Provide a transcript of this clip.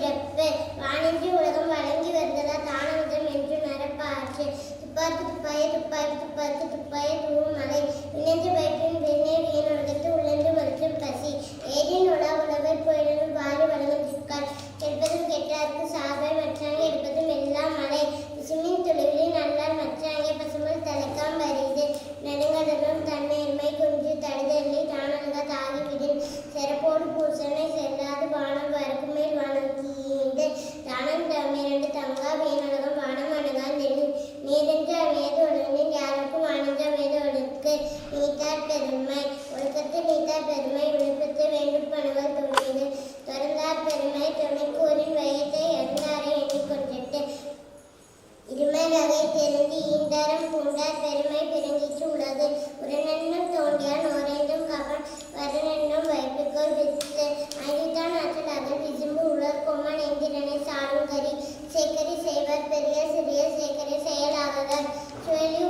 சிறப்பு. வானின்றி உலகம் வழங்கி வருவதா தானமுதம் என்று நரப்பாற்று. துப்பார்க்கு துப்பாய துப்பாய்க்கு துப்பார்க்கு துப்பாய தூவும் மலை. விண்ணென்று வயிற்றின் வெண்ணே வீணுலகத்து உள்ளென்று மறுக்கும் பசி. ஏதின் உலா உழவர் போயினும் வாரி வழங்கும் துக்கார். கெடுப்பதும் கெட்டார்க்கு சார்பாய் மற்றாங்க எடுப்பதும் எல்லாம் மலை. சிமின் துளிவில் நல்லார் மற்றாங்கே பசுமல் தலைக்காம் வரிது. நெடுங்கடலும் தன்னேர்மை குஞ்சு தடுதள்ளி தானல்க தாகிவிடின். சிறப்போடு பூசனை செல்லாது வானம் வரக்கு மேல் வானம் கீண்டு. தானம் தமிரண்டு தங்கா வீணுலகம் வானம் அணுகான் நீரென்று அமையது ஒழுங்கின் யாருக்கும் வானென்று அமையது ஒழுக்கு. நீத்தார் பெருமை ஒழுக்கத்து நீத்தார் பெருமை விழுப்பத்து வேண்டும் பணுவல் துணிது. தொடர்ந்தார் பெருமை துணைக்கூறின் வயத்தை அறிந்தாரை எண்ணிக்கொண்டிட்டு. இருமை நகை தெரிந்து ஈந்தாரம் பூண்டார் பெருமை பிறங்கிற்று உலகு. உரனென்னும் தோண்டியான் ஓரைந்தும் கவன் வருணென்னும் வைப்புக்கோள் வித்து. ஐந்துதான் ஆற்றல் அகல் விசும்பு உலர் கொம்மன் எந்திரனை சாலும் கரி. சேக்கரி செய்வர் பெரிய சிறிய சேக்கரி செயலாகாதார் சுழலி